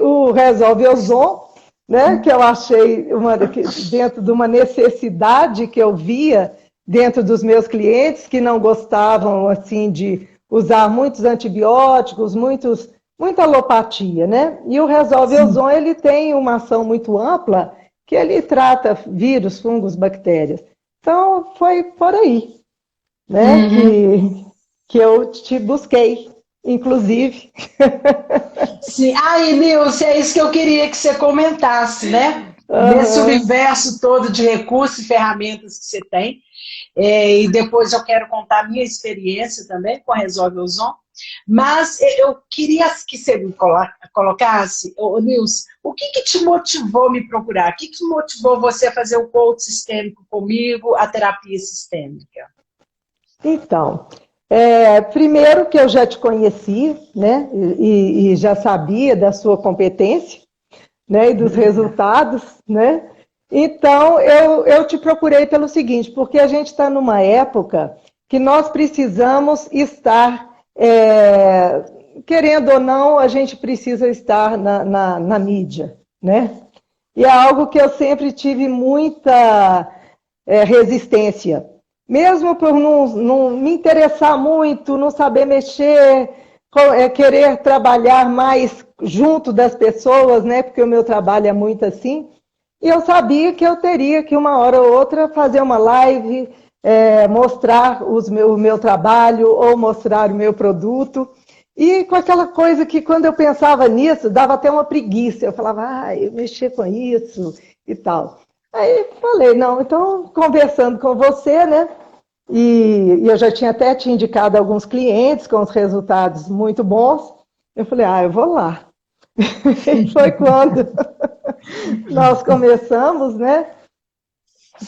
o Resolve Ozon, né, que eu achei dentro de uma necessidade que eu via dentro dos meus clientes, que não gostavam assim de usar muitos antibióticos, muita alopatia, né? E o Resolve Ozon, ele tem uma ação muito ampla, que ele trata vírus, fungos, bactérias. Então, foi por aí, né, que eu te busquei, inclusive. Sim. Aí, Nilce, é isso que eu queria que você comentasse, né? Desse Uhum. universo todo de recursos e ferramentas que você tem. E depois eu quero contar a minha experiência também com a Resolve Ozon. Mas eu queria que você me colocasse, Nilce, o que te motivou a me procurar? O que motivou você a fazer o coach sistêmico comigo, a terapia sistêmica? Então, primeiro que eu já te conheci, né, e já sabia da sua competência, né, e dos resultados, né? Então, eu te procurei pelo seguinte, porque a gente está numa época que nós precisamos estar, querendo ou não, a gente precisa estar na mídia, né? E é algo que eu sempre tive muita resistência. Mesmo por não me interessar muito, não saber mexer, querer trabalhar mais junto das pessoas, né? Porque o meu trabalho é muito assim. E eu sabia que eu teria que, uma hora ou outra, fazer uma live, mostrar o meu trabalho ou mostrar o meu produto. E com aquela coisa que, quando eu pensava nisso, dava até uma preguiça. Eu falava, eu mexer com isso e tal. Aí falei, não, então, conversando com você, né? E eu já tinha até te indicado alguns clientes com os resultados muito bons. Eu falei, eu vou lá. E foi quando nós começamos, né?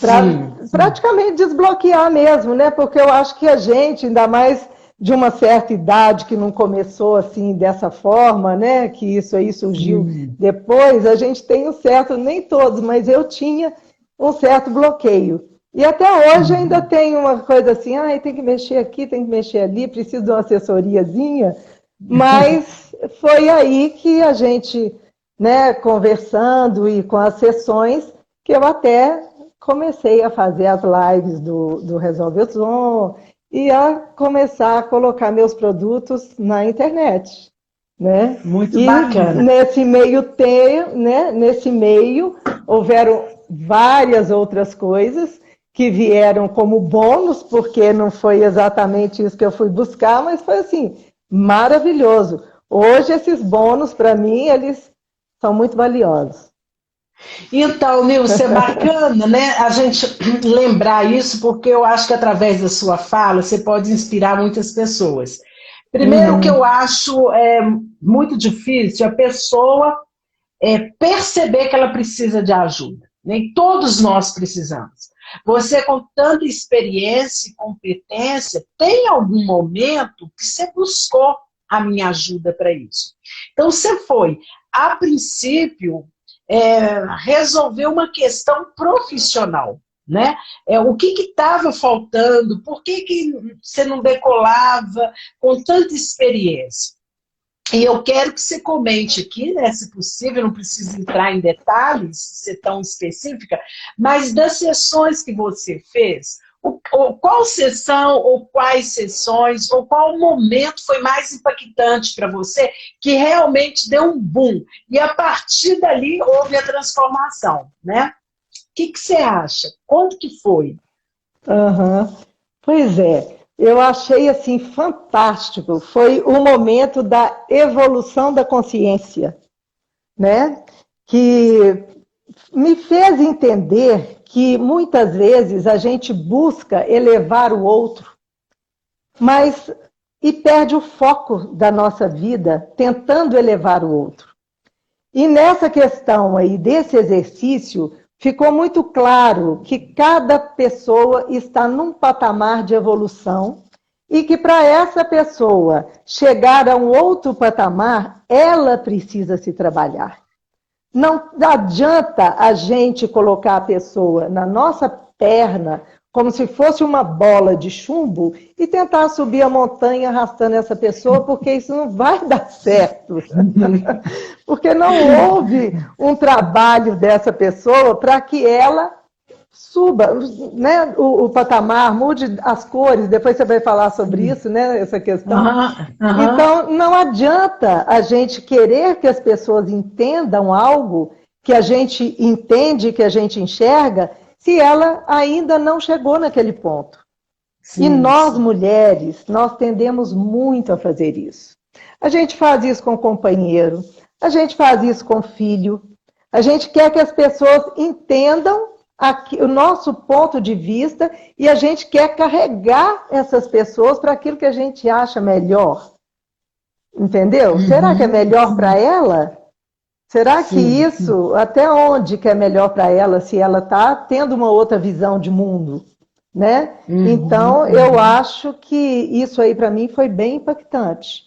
Para Sim. praticamente desbloquear mesmo, né? Porque eu acho que a gente, ainda mais de uma certa idade que não começou assim dessa forma, né? Que isso aí surgiu Sim. depois, a gente tem um certo, nem todos, mas eu tinha um certo bloqueio. E até hoje ainda tem uma coisa assim, tem que mexer aqui, tem que mexer ali, preciso de uma assessoriazinha, mas foi aí que a gente, né, conversando e com as sessões, que eu até comecei a fazer as lives do Resolve Ozon e a começar a colocar meus produtos na internet, né? Muito E bacana. nesse meio houveram várias outras coisas que vieram como bônus, porque não foi exatamente isso que eu fui buscar, mas foi assim, maravilhoso. Hoje esses bônus, para mim, eles são muito valiosos. Então, Nilce, é bacana, né, a gente lembrar isso, porque eu acho que através da sua fala você pode inspirar muitas pessoas. Primeiro, o que eu Uhum. acho muito difícil é a pessoa perceber que ela precisa de ajuda. Nem todos nós precisamos. Você, com tanta experiência e competência, tem algum momento que você buscou a minha ajuda para isso. Então, você foi, a princípio, resolver uma questão profissional. Né? O que estava faltando? Por que você não decolava com tanta experiência? E eu quero que você comente aqui, né, se possível, não precisa entrar em detalhes, ser tão específica, mas das sessões que você fez, qual sessão, ou quais sessões, ou qual momento foi mais impactante para você, que realmente deu um boom, e a partir dali houve a transformação, né? O que você acha? Quando que foi? Uhum. Pois é, eu achei assim fantástico. Foi o momento da evolução da consciência, né? Que me fez entender que muitas vezes a gente busca elevar o outro, mas e perde o foco da nossa vida tentando elevar o outro. E nessa questão aí desse exercício, ficou muito claro que cada pessoa está num patamar de evolução e que para essa pessoa chegar a um outro patamar, ela precisa se trabalhar. Não adianta a gente colocar a pessoa na nossa perna como se fosse uma bola de chumbo e tentar subir a montanha arrastando essa pessoa, porque isso não vai dar certo. Porque não houve um trabalho dessa pessoa para que ela suba, né, o patamar, mude as cores, depois você vai falar sobre isso, né, essa questão. Então, não adianta a gente querer que as pessoas entendam algo que a gente entende, que a gente enxerga, se ela ainda não chegou naquele ponto. Sim, e nós, mulheres, nós tendemos muito a fazer isso. A gente faz isso com o companheiro, a gente faz isso com o filho, a gente quer que as pessoas entendam aqui, o nosso ponto de vista, e a gente quer carregar essas pessoas para aquilo que a gente acha melhor. Entendeu? Será que é melhor para ela? Será que isso, até onde que é melhor para ela, se ela está tendo uma outra visão de mundo? Né? Então, eu acho que isso aí para mim foi bem impactante.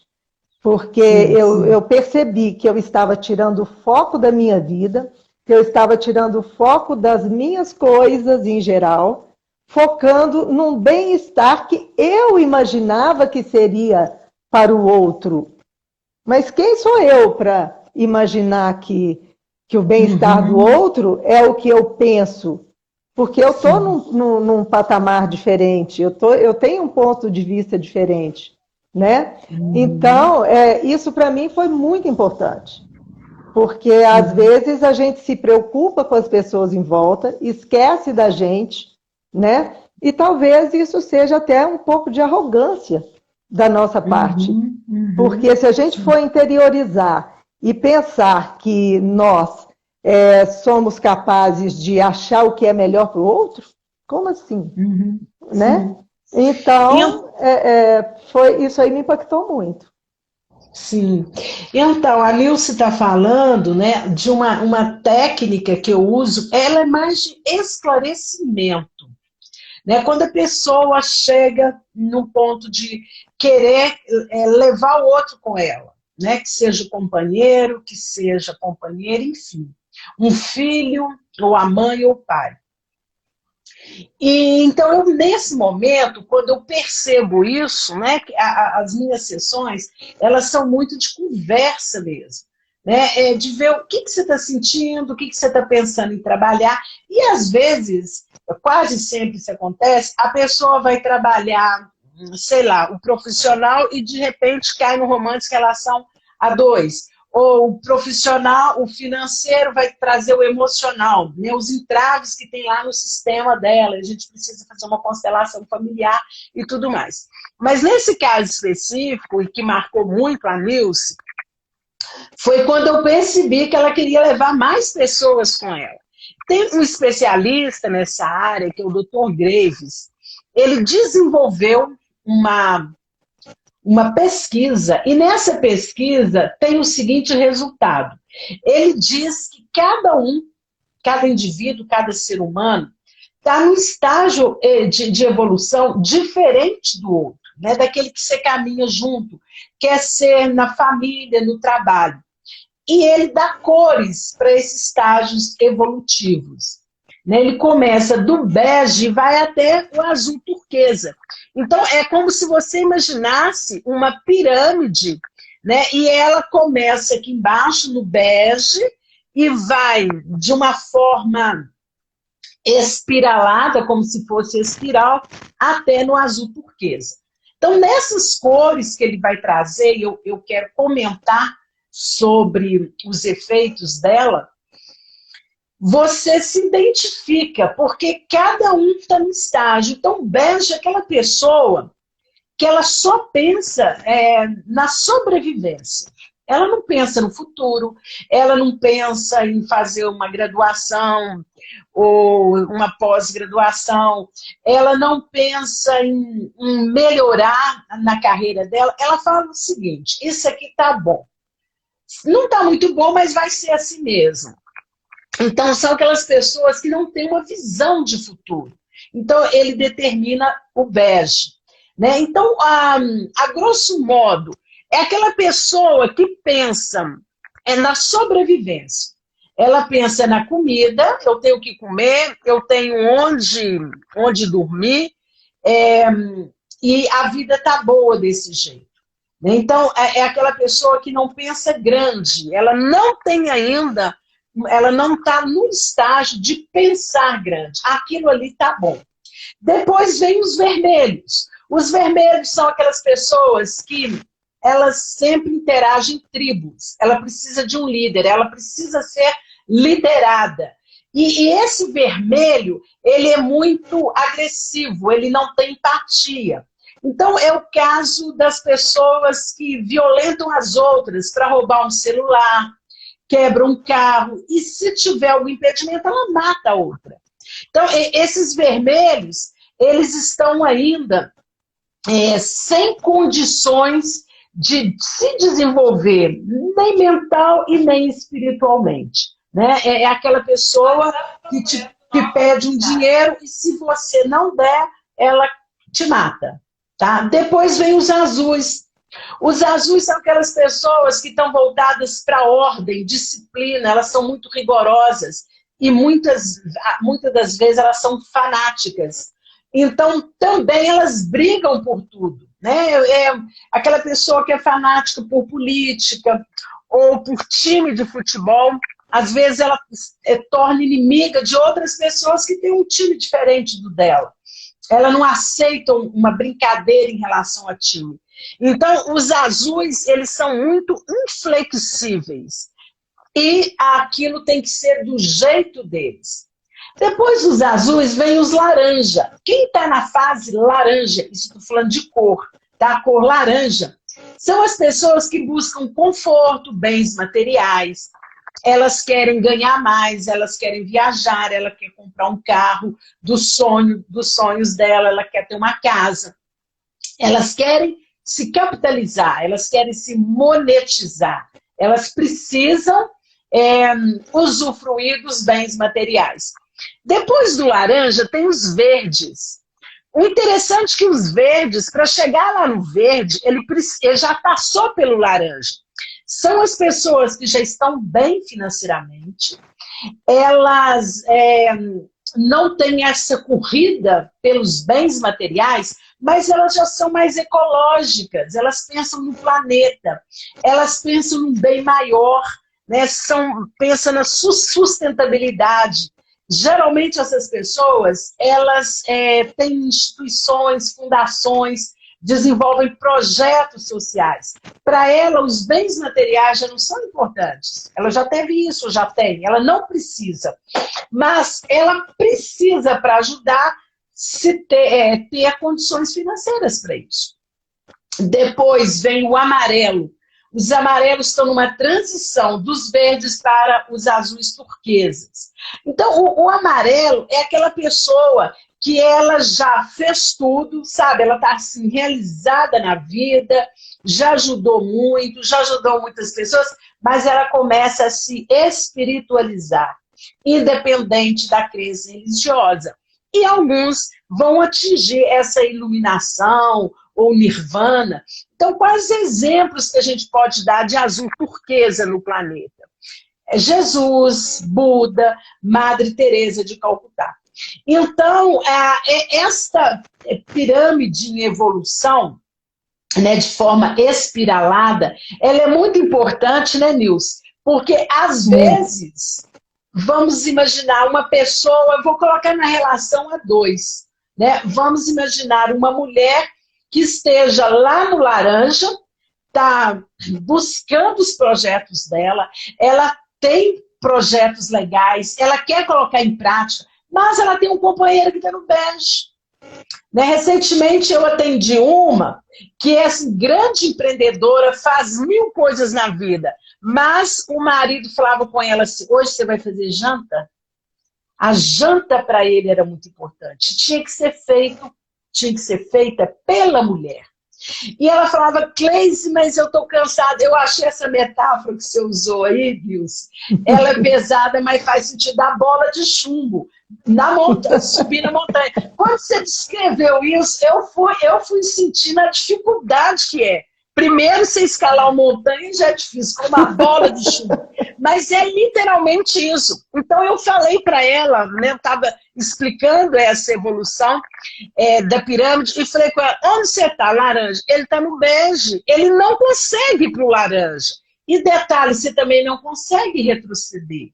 Porque eu percebi que eu estava tirando o foco da minha vida, que eu estava tirando o foco das minhas coisas em geral, focando num bem-estar que eu imaginava que seria para o outro. Mas quem sou eu para imaginar que o bem-estar do outro é o que eu penso? Porque eu estou num patamar diferente, eu tenho um ponto de vista diferente, né? Então, isso para mim foi muito importante. Porque às vezes a gente se preocupa com as pessoas em volta, esquece da gente, né? E talvez isso seja até um pouco de arrogância da nossa parte. Porque se a gente for interiorizar e pensar que nós somos capazes de achar o que é melhor para o outro, como assim? Né? Então, isso aí me impactou muito. Sim. Então, a Nilce está falando, né, de uma técnica que eu uso, ela é mais de esclarecimento. Né? Quando a pessoa chega no ponto de querer levar o outro com ela, né? Que seja o companheiro, que seja a companheira, enfim. Um filho, ou a mãe, ou o pai. E, então, nesse momento, quando eu percebo isso, né, as minhas sessões, elas são muito de conversa mesmo, né, de ver o que você está sentindo, o que você está pensando em trabalhar, e às vezes, quase sempre isso acontece, a pessoa vai trabalhar, sei lá, o profissional e de repente cai no romance relação a dois. Ou o profissional, o financeiro vai trazer o emocional, né, os entraves que tem lá no sistema dela, a gente precisa fazer uma constelação familiar e tudo mais. Mas nesse caso específico, e que marcou muito a Nilce, foi quando eu percebi que ela queria levar mais pessoas com ela. Tem um especialista nessa área, que é o Dr. Graves, ele desenvolveu uma pesquisa, e nessa pesquisa tem o seguinte resultado. Ele diz que cada indivíduo, cada ser humano, está num estágio de evolução diferente do outro, né? Daquele que você caminha junto, quer ser na família, no trabalho. E ele dá cores para esses estágios evolutivos. Ele começa do bege e vai até o azul turquesa. Então, é como se você imaginasse uma pirâmide, né? E ela começa aqui embaixo, no bege, e vai de uma forma espiralada, como se fosse espiral, até no azul turquesa. Então, nessas cores que ele vai trazer, eu quero comentar sobre os efeitos dela, você se identifica, porque cada um está no estágio. Então, bege é aquela pessoa que ela só pensa na sobrevivência. Ela não pensa no futuro, ela não pensa em fazer uma graduação ou uma pós-graduação, ela não pensa em melhorar na carreira dela. Ela fala o seguinte: isso aqui tá bom. Não tá muito bom, mas vai ser assim mesmo. Então, são aquelas pessoas que não têm uma visão de futuro. Então, ele determina o bege. Né? Então, a grosso modo, é aquela pessoa que pensa na sobrevivência. Ela pensa na comida, eu tenho o que comer, eu tenho onde dormir, e a vida tá boa desse jeito. Então, é aquela pessoa que não pensa grande, ela não tem ainda, ela não está no estágio de pensar grande. Aquilo ali tá bom. Depois vem os vermelhos. Os vermelhos são aquelas pessoas que elas sempre interagem em tribos. Ela precisa de um líder, ela precisa ser liderada. E esse vermelho, ele é muito agressivo, ele não tem empatia. Então, é o caso das pessoas que violentam as outras para roubar um celular, quebram um carro, e se tiver algum impedimento, ela mata a outra. Então, esses vermelhos, eles estão ainda sem condições de se desenvolver, nem mental e nem espiritualmente. Né? É aquela pessoa que pede um dinheiro e se você não der, ela te mata. Tá? Depois vem os azuis. Os azuis são aquelas pessoas que estão voltadas para a ordem, disciplina, elas são muito rigorosas e muitas das vezes elas são fanáticas. Então, também elas brigam por tudo. Né? Aquela pessoa que é fanática por política ou por time de futebol, às vezes ela torna inimiga de outras pessoas que têm um time diferente do dela. Ela não aceita uma brincadeira em relação a time. Então, os azuis, eles são muito inflexíveis. E aquilo tem que ser do jeito deles. Depois dos azuis, vem os laranja. Quem está na fase laranja, isso estou falando de cor, tá? A cor laranja, são as pessoas que buscam conforto, bens materiais. Elas querem ganhar mais, elas querem viajar, ela quer comprar um carro dos sonhos dela, ela quer ter uma casa. Elas querem se capitalizar, elas querem se monetizar. Elas precisam usufruir dos bens materiais. Depois do laranja, tem os verdes. O interessante é que os verdes, para chegar lá no verde, ele já passou pelo laranja. São as pessoas que já estão bem financeiramente, elas não têm essa corrida pelos bens materiais, mas elas já são mais ecológicas, elas pensam no planeta, elas pensam num bem maior, né? Pensam na sustentabilidade. Geralmente essas pessoas, elas têm instituições, fundações, desenvolvem projetos sociais. Para ela, os bens materiais já não são importantes. Ela já teve isso, já tem. Ela não precisa. Mas ela precisa, para ajudar, ter condições financeiras para isso. Depois vem o amarelo. Os amarelos estão numa transição dos verdes para os azuis turqueses. Então, o amarelo é aquela pessoa que ela já fez tudo, sabe? Ela está assim, realizada na vida, já ajudou muito, já ajudou muitas pessoas, mas ela começa a se espiritualizar, independente da crença religiosa. E alguns vão atingir essa iluminação ou nirvana. Então, quais exemplos que a gente pode dar de azul turquesa no planeta? Jesus, Buda, Madre Teresa de Calcutá. Então, esta pirâmide em evolução, né, de forma espiralada, ela é muito importante, né, Nilce? Porque, às vezes, vamos imaginar uma pessoa, vou colocar na relação a dois, né? Vamos imaginar uma mulher que esteja lá no laranja, está buscando os projetos dela, ela tem projetos legais, ela quer colocar em prática, mas ela tem um companheiro que está no bege. Né? Recentemente eu atendi uma que é assim, grande empreendedora, faz 1000 coisas na vida, mas o marido falava com ela assim, hoje você vai fazer janta? A janta para ele era muito importante, tinha que ser feita pela mulher. E ela falava, Cleise, mas eu estou cansada. Eu achei essa metáfora que você usou aí, Nilce. Ela é pesada, mas faz sentido da bola de chumbo. Na montanha, subir na montanha. Quando você descreveu isso, eu fui sentindo a dificuldade que é Primeiro, você escalar uma montanha já é difícil, com uma bola de chuva. Mas é literalmente isso. Então, eu falei para ela, né, eu estava explicando essa evolução da pirâmide, e falei com ela, onde você está, laranja? Ele está no bege. Ele não consegue ir para o laranja. E detalhe, você também não consegue retroceder.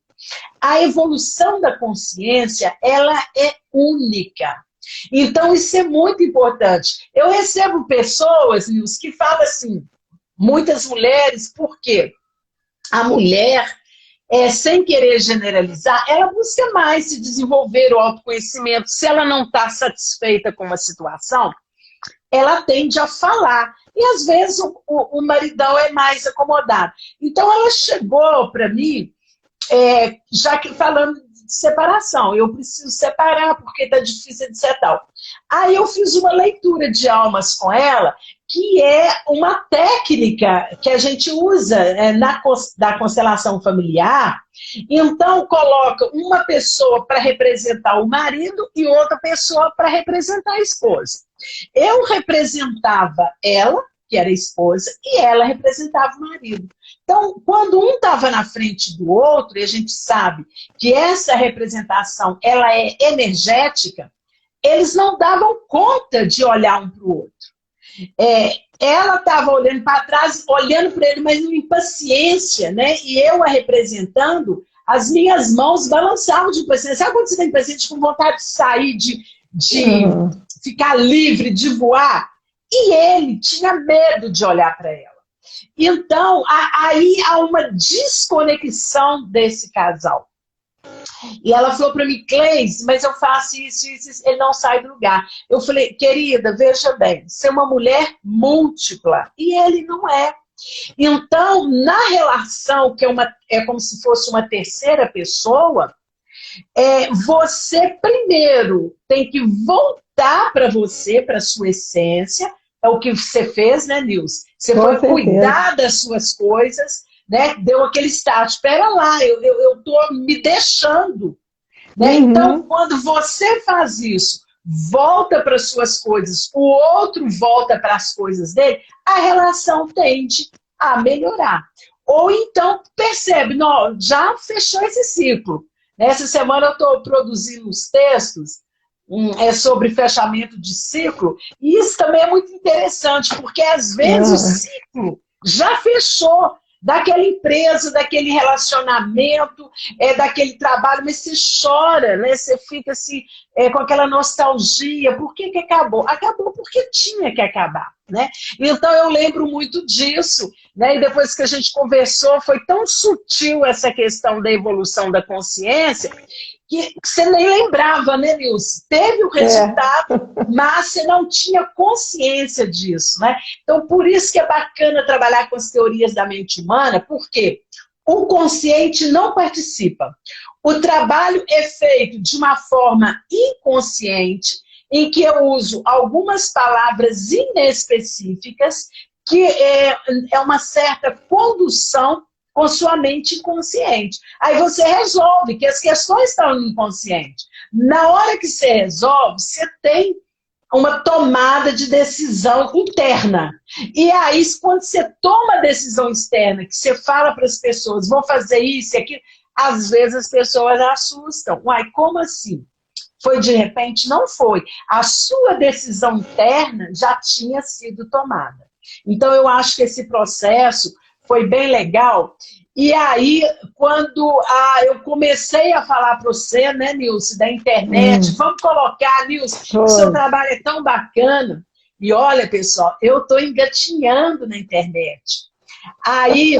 A evolução da consciência, ela é única. Então, isso é muito importante. Eu recebo pessoas, Nils, que falam assim, muitas mulheres, por quê? A mulher, sem querer generalizar, ela busca mais se desenvolver o autoconhecimento. Se ela não está satisfeita com uma situação, ela tende a falar. E, às vezes, o maridão é mais acomodado. Então, ela chegou para mim, já que falando de separação, eu preciso separar porque está difícil de ser tal. Aí eu fiz uma leitura de almas com ela, que é uma técnica que a gente usa da constelação familiar. Então coloca uma pessoa para representar o marido e outra pessoa para representar a esposa. Eu representava ela, que era a esposa, e ela representava o marido. Então, quando um estava na frente do outro, e a gente sabe que essa representação ela é energética, eles não davam conta de olhar um para o outro. Ela estava olhando para trás, olhando para ele, mas em impaciência, né? E eu a representando, as minhas mãos balançavam de impaciência. Sabe quando você tem impaciente com vontade de sair, de ficar livre, de voar? E ele tinha medo de olhar para ela. Então, aí há uma desconexão desse casal. E ela falou para mim, Cleis, mas eu faço isso, ele não sai do lugar. Eu falei, querida, veja bem, você é uma mulher múltipla, e ele não é. Então, na relação, que é como se fosse uma terceira pessoa, você primeiro tem que voltar para você, para a sua essência. É o que você fez, né, Nils? Você foi cuidar das suas coisas, né? Deu aquele start. Espera lá, eu estou me deixando. Né? Então, quando você faz isso, volta para as suas coisas, o outro volta para as coisas dele, a relação tende a melhorar. Ou então, percebe, não, já fechou esse ciclo. Essa semana eu estou produzindo uns textos sobre fechamento de ciclo, e isso também é muito interessante, porque às vezes o ciclo já fechou daquela empresa, daquele relacionamento, daquele trabalho, mas você chora, né? Você fica assim, com aquela nostalgia. Por que acabou? Acabou porque tinha que acabar, né? Então eu lembro muito disso, né? E depois que a gente conversou, foi tão sutil essa questão da evolução da consciência, que você nem lembrava, né, Nilce? Teve o resultado, mas você não tinha consciência disso, né? Então, por isso que é bacana trabalhar com as teorias da mente humana, porque o consciente não participa. O trabalho é feito de uma forma inconsciente, em que eu uso algumas palavras inespecíficas, que é uma certa condução com sua mente inconsciente. Aí você resolve, que as questões estão no inconsciente. Na hora que você resolve, você tem uma tomada de decisão interna. E aí, quando você toma a decisão externa, que você fala para as pessoas, vão fazer isso e aquilo, às vezes as pessoas assustam. Uai, como assim? Foi de repente? Não foi. A sua decisão interna já tinha sido tomada. Então, eu acho que esse processo foi bem legal. E aí, quando eu comecei a falar para você, né, Nilce, da internet, vamos colocar, Nilce, o seu trabalho é tão bacana. E olha, pessoal, eu estou engatinhando na internet. Aí,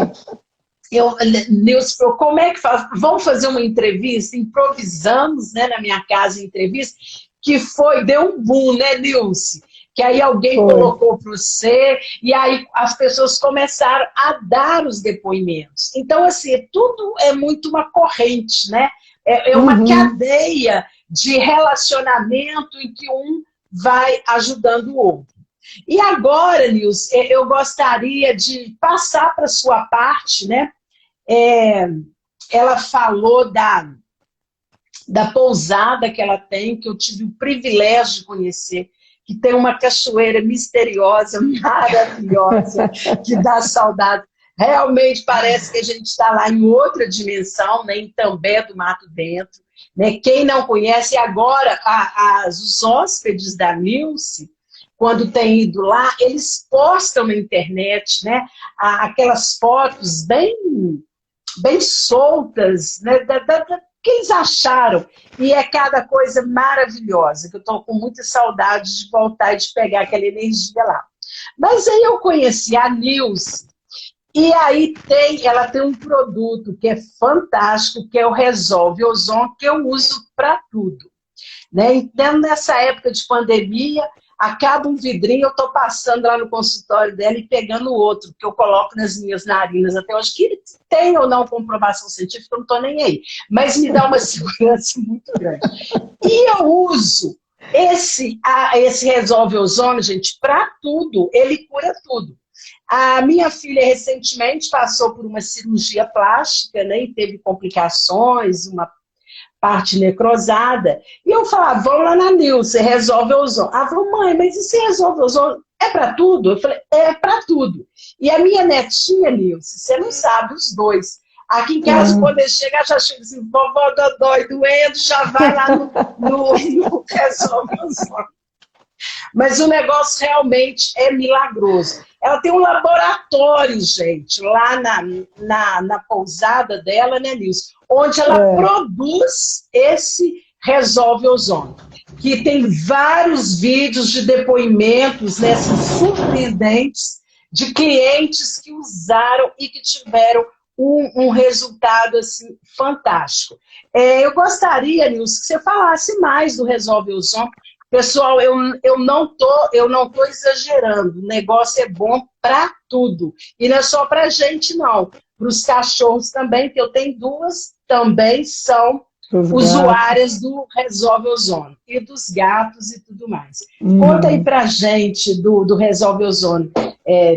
Nilce falou, como é que faz? Vamos fazer uma entrevista? Improvisamos, né, na minha casa, entrevista, que deu um boom, né, Nilce? Que aí alguém colocou para você, e aí as pessoas começaram a dar os depoimentos. Então, assim, tudo é muito uma corrente, né? É uma cadeia de relacionamento em que um vai ajudando o outro. E agora, Nilce, eu gostaria de passar para a sua parte, né? Ela falou da pousada que ela tem, que eu tive o privilégio de conhecer, que tem uma cachoeira misteriosa, maravilhosa, que dá saudade. Realmente parece que a gente está lá em outra dimensão, né, em També do Mato Dentro. Né? Quem não conhece, agora os hóspedes da Nilce, quando tem ido lá, eles postam na internet, né, aquelas fotos bem soltas, né, que eles acharam. E é cada coisa maravilhosa, que eu estou com muita saudade de voltar e de pegar aquela energia lá. Mas aí eu conheci a Nilce, e aí ela tem um produto que é fantástico, que é o Resolve Ozon, que eu uso para tudo. Né? Então, nessa época de pandemia, acaba um vidrinho, eu estou passando lá no consultório dela e pegando outro, que eu coloco nas minhas narinas até hoje, que tem ou não comprovação científica, eu não estou nem aí. Mas me dá uma segurança muito grande. E eu uso esse Resolve Ozônio, gente, para tudo. Ele cura tudo. A minha filha recentemente passou por uma cirurgia plástica, né, e teve complicações, uma parte necrosada. E eu falava, vamos lá na Nilce, Resolve Ozônio. Ela falou, mãe, mas e se Resolve Ozônio é para tudo? Eu falei, é para tudo. E a minha netinha, Nilce, você não sabe, os dois. Aqui em casa, quando ele chegar, já chega assim, vovó Dodói doendo, já vai lá no Resolve Ozônio. Mas o negócio realmente é milagroso. Ela tem um laboratório, gente, lá na pousada dela, né, Nilce? Onde ela produz esse Resolve Ozônio, que tem vários vídeos de depoimentos, né, assim, surpreendentes, de clientes que usaram e que tiveram um resultado assim, fantástico. Eu gostaria, Nilce, que você falasse mais do Resolve Ozônio. Pessoal, eu não tô exagerando. O negócio é bom para tudo. E não é só para gente, não. Para os cachorros também, que eu tenho duas, também são usuárias do Resolve Ozônio. E dos gatos e tudo mais. Conta aí para gente do Resolve Ozônio,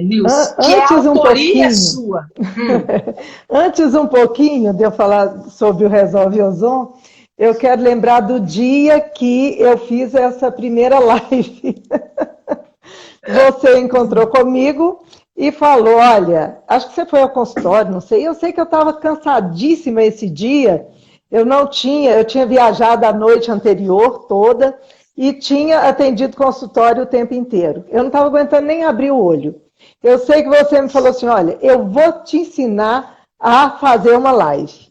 Nilce, que é a autoria sua. Antes um pouquinho de eu falar sobre o Resolve Ozônio, eu quero lembrar do dia que eu fiz essa primeira live. Você encontrou comigo e falou, olha, acho que você foi ao consultório, não sei, eu sei que eu estava cansadíssima esse dia, eu tinha viajado a noite anterior toda e tinha atendido consultório o tempo inteiro. Eu não estava aguentando nem abrir o olho. Eu sei que você me falou assim, olha, eu vou te ensinar a fazer uma live.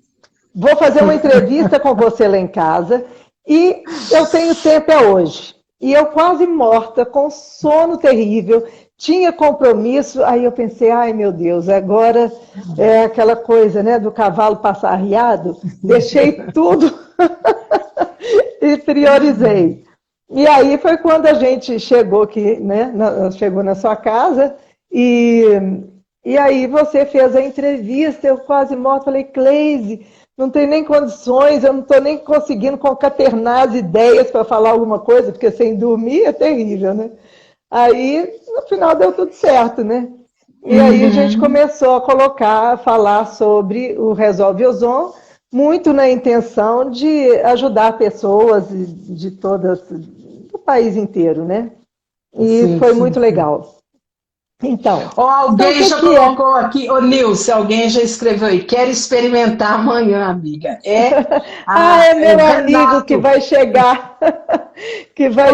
Vou fazer uma entrevista com você lá em casa e eu tenho tempo hoje. E eu quase morta, com sono terrível, tinha compromisso, aí eu pensei, ai meu Deus, agora é aquela coisa, né, do cavalo passar arriado, deixei tudo e priorizei. E aí foi quando a gente chegou aqui, né, chegou na sua casa e aí você fez a entrevista, eu quase morta, falei, Cleise, não tem nem condições, eu não estou nem conseguindo concatenar as ideias para falar alguma coisa, porque sem dormir é terrível, né? Aí, no final, deu tudo certo, né? E aí a gente começou a falar sobre o Resolve Ozônio, muito na intenção de ajudar pessoas de do país inteiro, né? E foi muito legal. Então, alguém já colocou aqui, Nilce, alguém já escreveu aí, quero experimentar amanhã, amiga. É meu amigo que vai chegar,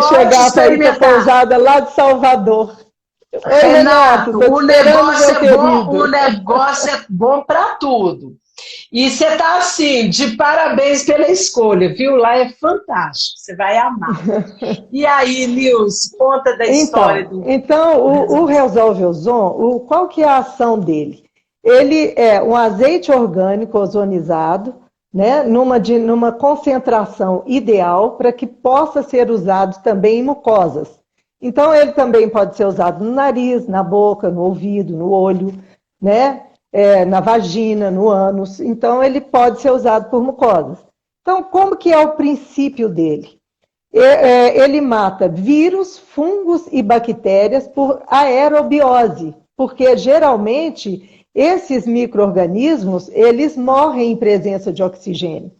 chegar para ir para a pousada lá de Salvador. Oi, Renato, o negócio é bom para tudo. E você tá assim, de parabéns pela escolha, viu? Lá é fantástico, você vai amar. E aí, Nilce, conta da história do... Então, o Resolve Ozônio, qual que é a ação dele? Ele é um azeite orgânico ozonizado, né, numa concentração ideal para que possa ser usado também em mucosas. Então, ele também pode ser usado no nariz, na boca, no ouvido, no olho, né? Na vagina, no ânus, então ele pode ser usado por mucosas. Então, como que é o princípio dele? Ele mata vírus, fungos e bactérias por aerobiose, porque geralmente esses micro-organismos, eles morrem em presença de oxigênio.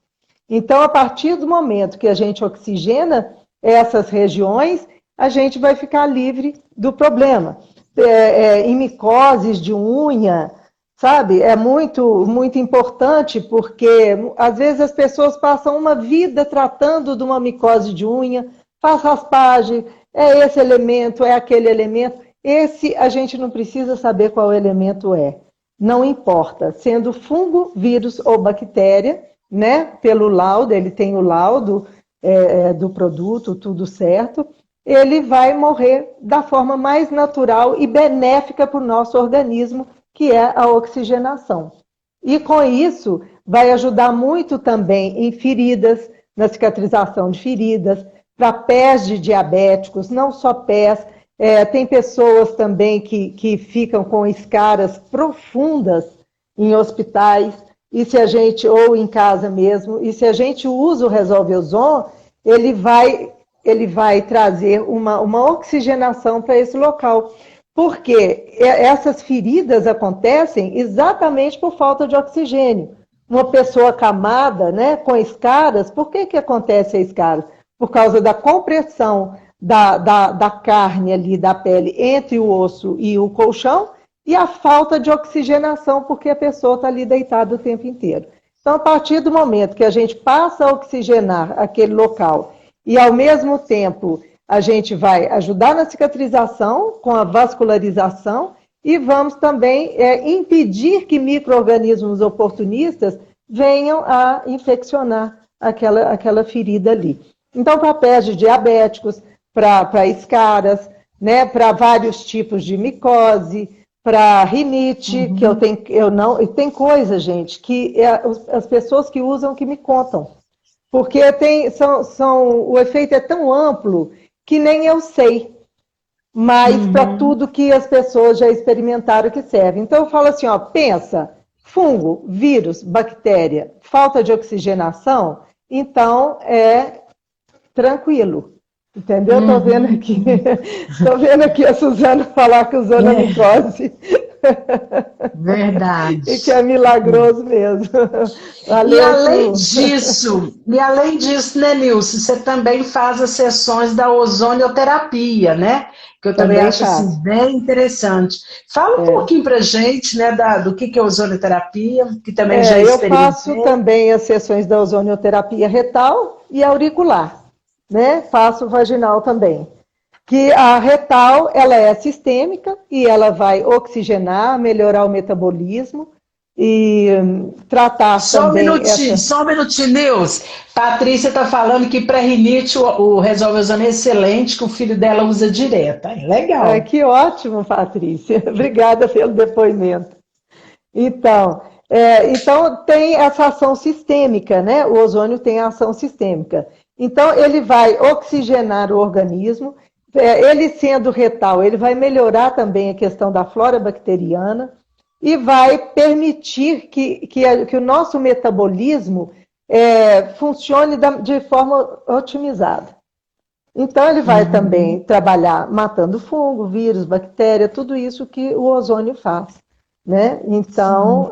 Então, a partir do momento que a gente oxigena essas regiões, a gente vai ficar livre do problema. Em micoses de unha, sabe? É muito, muito importante, porque às vezes as pessoas passam uma vida tratando de uma micose de unha, faz raspagem, é esse elemento, é aquele elemento. Esse a gente não precisa saber qual elemento é. Não importa, sendo fungo, vírus ou bactéria, né? Pelo laudo, ele tem o laudo do produto, tudo certo, ele vai morrer da forma mais natural e benéfica para o nosso organismo, que é a oxigenação. E com isso, vai ajudar muito também em feridas, na cicatrização de feridas, para pés de diabéticos, não só pés, tem pessoas também que ficam com escaras profundas em hospitais, e se a gente, ou em casa mesmo, e se a gente usa o Resolve Ozon, ele vai trazer uma oxigenação para esse local. Porque essas feridas acontecem exatamente por falta de oxigênio. Uma pessoa acamada, né, com escaras, por que acontece a escaras? Por causa da compressão da carne ali, da pele, entre o osso e o colchão, e a falta de oxigenação, porque a pessoa está ali deitada o tempo inteiro. Então, a partir do momento que a gente passa a oxigenar aquele local, e ao mesmo tempo a gente vai ajudar na cicatrização, com a vascularização, e vamos também impedir que micro-organismos oportunistas venham a infeccionar aquela ferida ali. Então, para pés de diabéticos, para escaras, né, para vários tipos de micose, para rinite, que eu não... Tem coisa, gente, que as pessoas que usam que me contam. Porque o efeito é tão amplo que nem eu sei. Mas para tudo que as pessoas já experimentaram que serve. Então eu falo assim, ó, pensa, fungo, vírus, bactéria, falta de oxigenação, então é tranquilo. Entendeu? Estou vendo aqui a Suzana falar que usou na micose. Verdade. E que é milagroso mesmo. Valeu, e além disso, né, Nilce, você também faz as sessões da ozonioterapia, né? Que eu também acho assim, bem interessante. Fala um pouquinho pra gente, né, do que é ozonioterapia, que também já experimentei. Eu faço também as sessões da ozonioterapia retal e auricular, né? Faço vaginal também. Que a retal, ela é sistêmica e ela vai oxigenar, melhorar o metabolismo e tratar também... Só um minutinho, Nilce. Patrícia está falando que para rinite o Resolve Ozon é excelente, que o filho dela usa direto. Legal. Que ótimo, Patrícia. Obrigada pelo depoimento. Então tem essa ação sistêmica, né? O ozônio tem a ação sistêmica. Então, ele vai oxigenar o organismo. Ele sendo retal, ele vai melhorar também a questão da flora bacteriana e vai permitir que o nosso metabolismo funcione de forma otimizada. Então, ele vai também trabalhar matando fungo, vírus, bactéria, tudo isso que o ozônio faz, né? Então,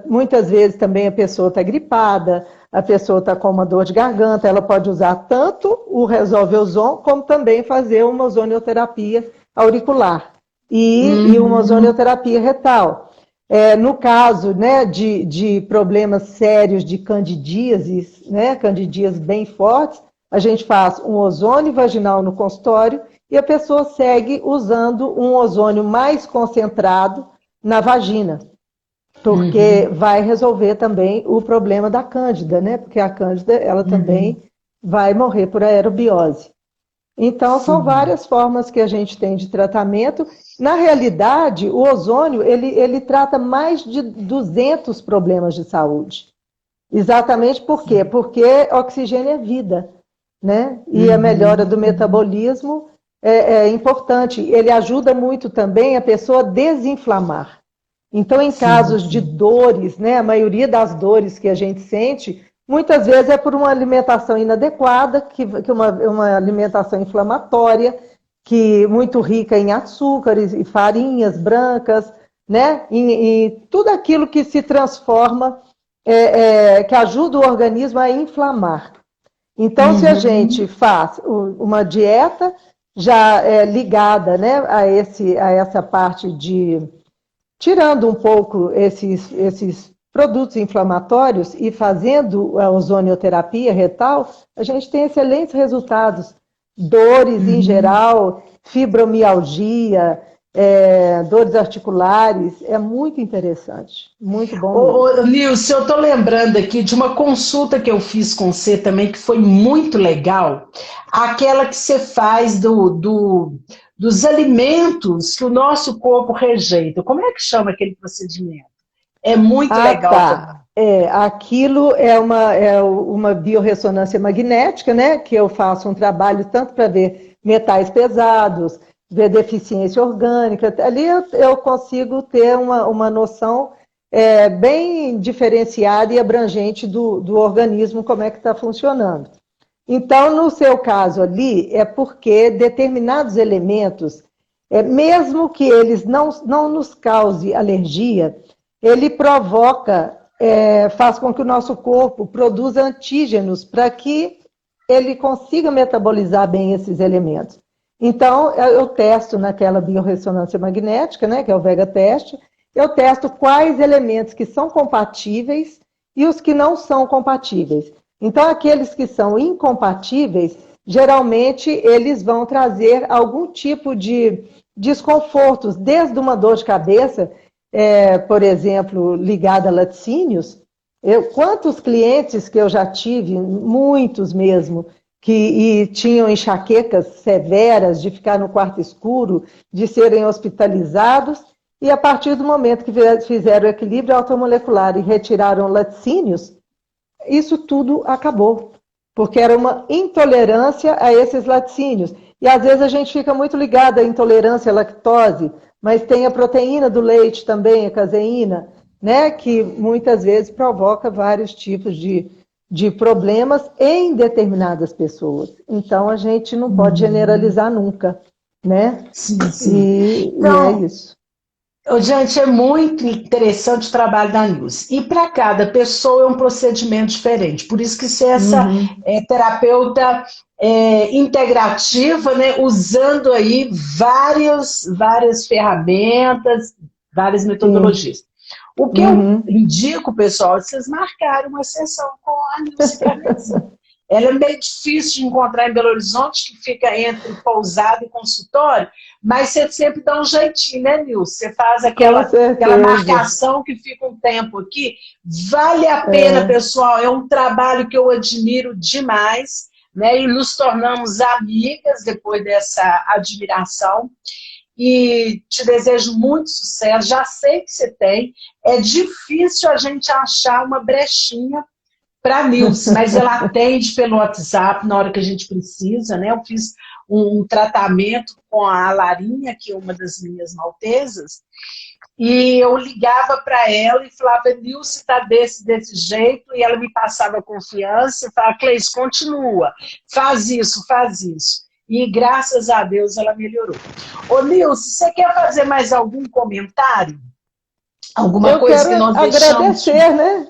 muitas vezes também a pessoa está gripada, a pessoa está com uma dor de garganta, ela pode usar tanto o Resolve Ozon, como também fazer uma ozonioterapia auricular e uma ozonioterapia retal. No caso, né, de problemas sérios de candidíases, né, candidíases bem fortes, a gente faz um ozônio vaginal no consultório e a pessoa segue usando um ozônio mais concentrado na vagina. Porque vai resolver também o problema da cândida, né? Porque a cândida, ela também vai morrer por aerobiose. Então, são várias formas que a gente tem de tratamento. Na realidade, o ozônio, ele trata mais de 200 problemas de saúde. Exatamente por quê? Porque oxigênio é vida, né? E a melhora do metabolismo é importante. Ele ajuda muito também a pessoa a desinflamar. Então, em casos de dores, né, a maioria das dores que a gente sente, muitas vezes é por uma alimentação inadequada, que uma alimentação inflamatória, muito rica em açúcares e farinhas brancas, né, em tudo aquilo que se transforma, que ajuda o organismo a inflamar. Então, se a gente faz uma dieta já ligada, né, a essa parte de, tirando um pouco esses produtos inflamatórios e fazendo a ozonioterapia retal, a gente tem excelentes resultados. Dores em geral, fibromialgia, dores articulares, é muito interessante, muito bom mesmo. Nilce, eu estou lembrando aqui de uma consulta que eu fiz com você também, que foi muito legal, aquela que você faz dos alimentos que o nosso corpo rejeita. Como é que chama aquele procedimento? É muito legal também. Tá. Aquilo é uma biorressonância magnética, né? Que eu faço um trabalho tanto para ver metais pesados, ver deficiência orgânica. Ali eu consigo ter uma noção bem diferenciada e abrangente do organismo, como é que está funcionando. Então, no seu caso ali, é porque determinados elementos, mesmo que eles não nos causem alergia, ele provoca, faz com que o nosso corpo produza antígenos para que ele consiga metabolizar bem esses elementos. Então, eu testo naquela biorressonância magnética, né, que é o Vega Teste, eu testo quais elementos que são compatíveis e os que não são compatíveis. Então, aqueles que são incompatíveis, geralmente eles vão trazer algum tipo de desconfortos, desde uma dor de cabeça, por exemplo, ligada a laticínios. Quantos clientes que eu já tive, muitos mesmo, que tinham enxaquecas severas de ficar no quarto escuro, de serem hospitalizados, e a partir do momento que fizeram o equilíbrio automolecular e retiraram laticínios, isso tudo acabou, porque era uma intolerância a esses laticínios. E às vezes a gente fica muito ligado à intolerância à lactose, mas tem a proteína do leite também, a caseína, né, que muitas vezes provoca vários tipos de problemas em determinadas pessoas. Então, a gente não pode generalizar nunca, né? Sim, sim. Então, e é isso. Gente, é muito interessante o trabalho da Nilce. E para cada pessoa é um procedimento diferente. Por isso que você é essa terapeuta integrativa, né, usando aí várias ferramentas, várias metodologias. O que eu indico, pessoal, é vocês marcarem uma sessão com a Nilce Carnezinho. Ela é meio difícil de encontrar em Belo Horizonte, que fica entre pousada e consultório, mas você sempre dá um jeitinho, né, Nilce? Você faz aquela marcação que fica um tempo aqui. Vale a pena, pessoal, é um trabalho que eu admiro demais, né? E nos tornamos amigas depois dessa admiração. E te desejo muito sucesso, já sei que você tem. É difícil a gente achar uma brechinha para a Nilce, mas ela atende pelo WhatsApp na hora que a gente precisa, né? Eu fiz um tratamento com a Larinha, que é uma das minhas maltesas, e eu ligava para ela e falava, Nilce está desse jeito, e ela me passava confiança e falava, Cleis, continua, faz isso. E graças a Deus ela melhorou. Ô Nilce, você quer fazer mais algum comentário? Alguma coisa que nós deixamos? Agradecer, né?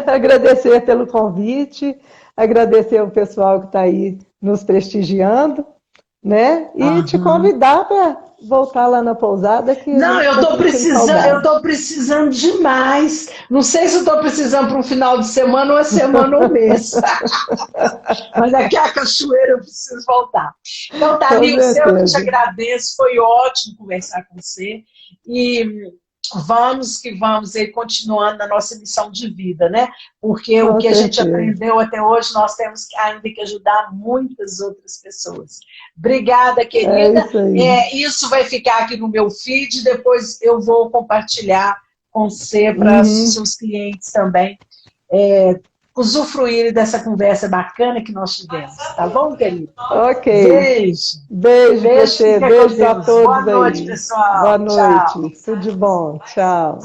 Agradecer pelo convite, agradecer o pessoal que está aí nos prestigiando, né? E te convidar para voltar lá na pousada. Não, eu estou precisando demais. Não sei se eu estou precisando para um final de semana, uma semana ou um mês. Mas aqui a cachoeira eu preciso voltar. Então tá, Nilce, eu te agradeço, foi ótimo conversar com você. E vamos aí continuando na nossa missão de vida, né? Porque o que a gente aprendeu até hoje, nós temos ainda que ajudar muitas outras pessoas. Obrigada, querida. Isso vai ficar aqui no meu feed, depois eu vou compartilhar com você para os seus clientes também usufruírem dessa conversa bacana que nós tivemos. Tá bom, querido? Ok. Beijo. Beijo pra você. Beijo a todos aí. Boa noite, pessoal. Boa noite. Tchau. Tudo de bom. Tchau.